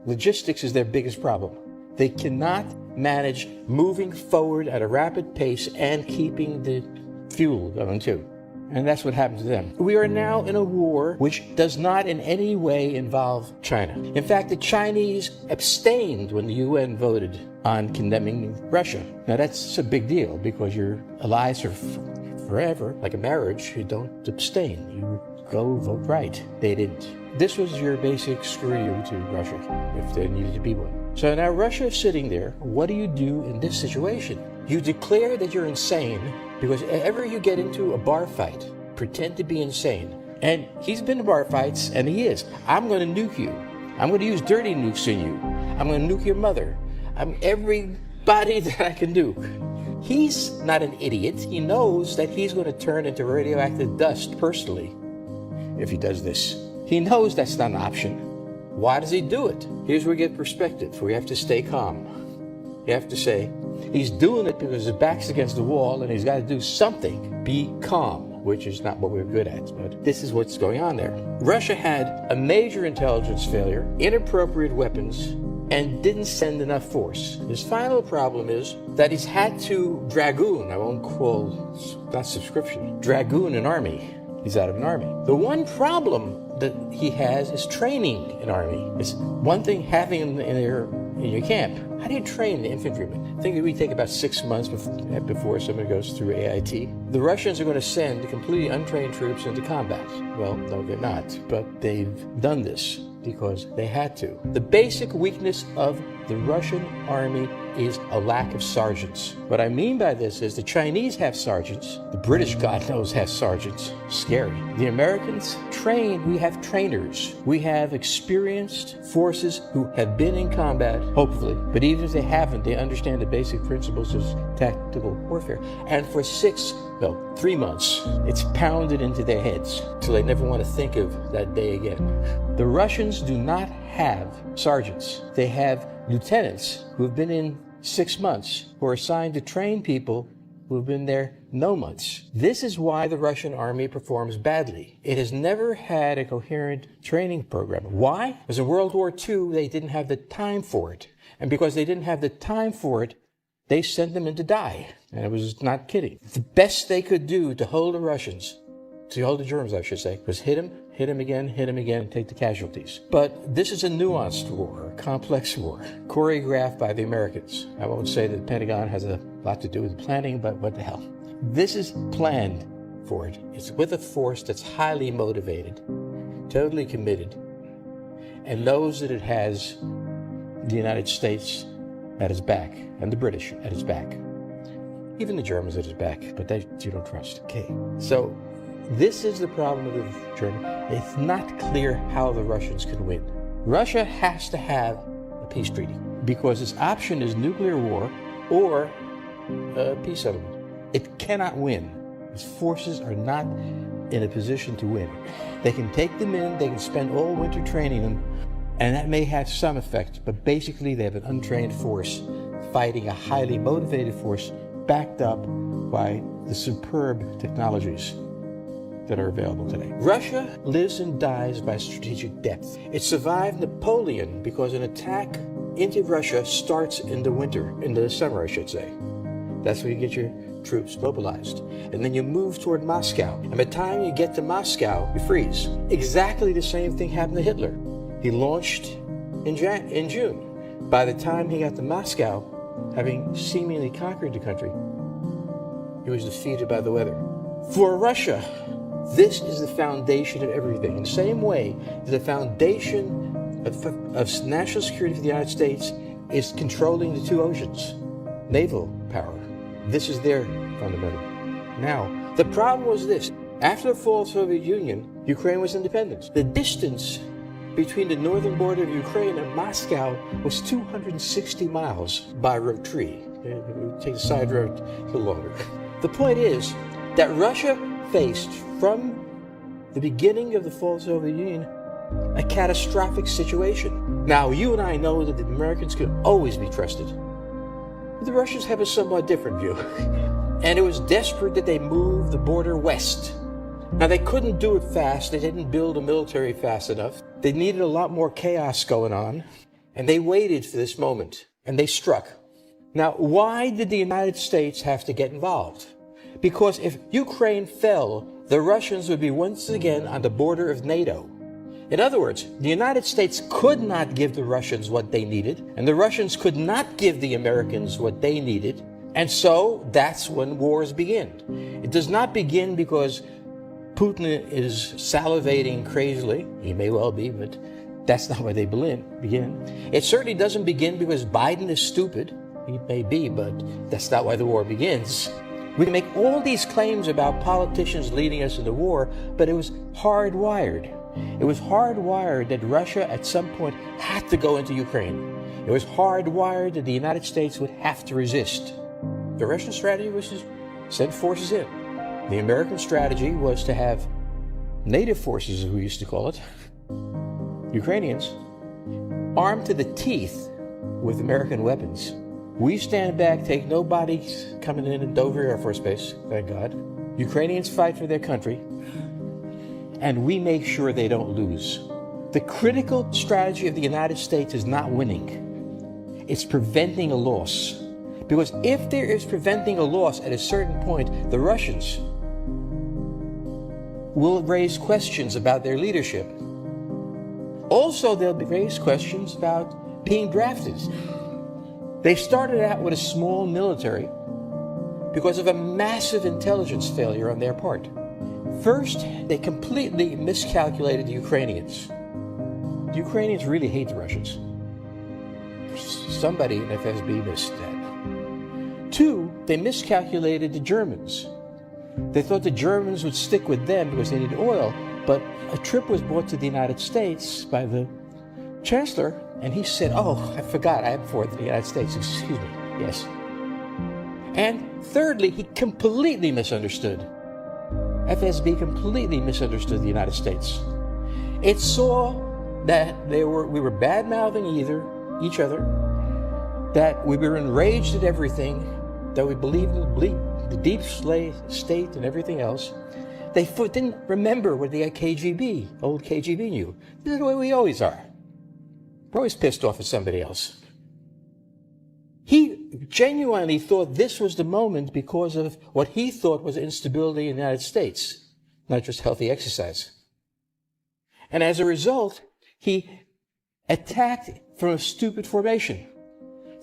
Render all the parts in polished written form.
logistics is their biggest problem. They cannot manage moving forward at a rapid pace and keeping the fuel going too. And that's what happened to them. We are now in a war which does not in any way involve China. In fact, the Chinese abstained when the UN voted on condemning Russia. Now that's a big deal because you're allies for forever. Like a marriage, you don't abstain. You go vote right. They didn't. This was your basic screw you to Russia, if there needed to be one. So now Russia is sitting there. What do you do in this situation? You declare that you're insane because ever you get into a bar fight, pretend to be insane. And he's been to bar fights, and he is. I'm going to nuke you. I'm going to use dirty nukes in you. I'm going to nuke your mother. I'm everybody that I can nuke. He's not an idiot. He knows that he's going to turn into radioactive dust personally if he does this. He knows that's not an option. Why does he do it? Here's where we get perspective. We have to stay calm. You have to say, he's doing it because his back's against the wall and he's got to do something. Be calm, which is not what we're good at, but this is what's going on there. Russia had a major intelligence failure, inappropriate weapons, and didn't send enough force. His final problem is that he's had to dragoon, I won't call, not subscription, dragoon an army. He's out of an army. The one problem that he has is training an army. It's one thing having them in your camp. How do you train the infantrymen? I think that we take about 6 months before somebody goes through AIT. The Russians are going to send completely untrained troops into combat. Well, no, they're not, but they've done this because they had to. The basic weakness of the Russian army is a lack of sergeants. What I mean by this is the Chinese have sergeants. The British, God knows, have sergeants. Scary. The Americans train. We have trainers. We have experienced forces who have been in combat, hopefully. But even if they haven't, they understand the basic principles of tactical warfare. And for 3 months, it's pounded into their heads till they never want to think of that day again. The Russians do not have sergeants. They have lieutenants who have been in 6 months, who are assigned to train people who have been there no months. This is why the Russian army performs badly. It has never had a coherent training program. Why? Because in World War II, they didn't have the time for it. And because they didn't have the time for it, they sent them in to die. And it was not kidding. The best they could do to hold the Russians, to hold the Germans, I should say, was hit them again, and take the casualties. But this is a nuanced war, a complex war, choreographed by the Americans. I won't say that the Pentagon has a lot to do with planning, but what the hell. This is planned for it. It's with a force that's highly motivated, totally committed, and knows that it has the United States at its back, and the British at its back. Even the Germans at its back, but that you don't trust. Okay, so this is the problem with the Germans. It's not clear how the Russians can win. Russia has to have a peace treaty because its option is nuclear war or a peace settlement. It cannot win. Its forces are not in a position to win. They can take them in, they can spend all winter training them, and that may have some effect, but basically they have an untrained force fighting a highly motivated force backed up by the superb technologies that are available today. Russia lives and dies by strategic depth. It survived Napoleon because an attack into Russia starts in the summer, I should say. That's where you get your troops mobilized. And then you move toward Moscow. And by the time you get to Moscow, you freeze. Exactly the same thing happened to Hitler. He launched in June. By the time he got to Moscow, having seemingly conquered the country, he was defeated by the weather. For Russia, this is the foundation of everything. In the same way that the foundation of national security for the United States is controlling the two oceans, naval power. This is their fundamental. Now, the problem was this. After the fall of the Soviet Union, Ukraine was independent. The distance between the northern border of Ukraine and Moscow was 260 miles by road 3. It would take the side road a little longer. The point is that Russia faced, from the beginning of the fall of the Soviet Union, a catastrophic situation. Now, you and I know that the Americans can always be trusted. But the Russians have a somewhat different view. And it was desperate that they move the border west. Now, they couldn't do it fast. They didn't build a military fast enough. They needed a lot more chaos going on. And they waited for this moment, and they struck. Now, why did the United States have to get involved? Because if Ukraine fell, the Russians would be once again on the border of NATO. In other words, the United States could not give the Russians what they needed, and the Russians could not give the Americans what they needed. And so that's when wars begin. It does not begin because Putin is salivating crazily. He may well be, but that's not where they begin. It certainly doesn't begin because Biden is stupid. He may be, but that's not why the war begins. We can make all these claims about politicians leading us into war, but it was hardwired. It was hardwired that Russia at some point had to go into Ukraine. It was hardwired that the United States would have to resist. The Russian strategy was to send forces in. The American strategy was to have native forces, as we used to call it, Ukrainians, armed to the teeth with American weapons. We stand back, take no bodies coming in at Dover Air Force Base, thank God. Ukrainians fight for their country, and we make sure they don't lose. The critical strategy of the United States is not winning. It's preventing a loss. Because if there is preventing a loss at a certain point, the Russians will raise questions about their leadership. Also, they'll raise questions about being drafted. They started out with a small military because of a massive intelligence failure on their part. First, they completely miscalculated the Ukrainians. The Ukrainians really hate the Russians. Somebody in FSB missed that. Two, they miscalculated the Germans. They thought the Germans would stick with them because they needed oil, but a trip was brought to the United States by the Chancellor, and he said, "Oh, I forgot, I am for the United States, excuse me, yes." And thirdly, he completely misunderstood. FSB completely misunderstood the United States. It saw that we were bad-mouthing each other, that we were enraged at everything, that we believed in the deep state and everything else. They didn't remember what the old KGB knew. This is the way we always are. We're always pissed off at somebody else. He genuinely thought this was the moment because of what he thought was instability in the United States, not just healthy exercise. And as a result, he attacked from a stupid formation.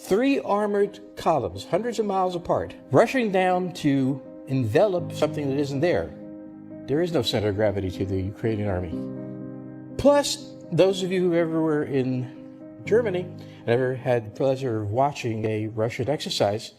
3 armored columns, hundreds of miles apart, rushing down to envelop something that isn't there. There is no center of gravity to the Ukrainian army. Plus, those of you who ever were in Germany and ever had the pleasure of watching a Russian exercise,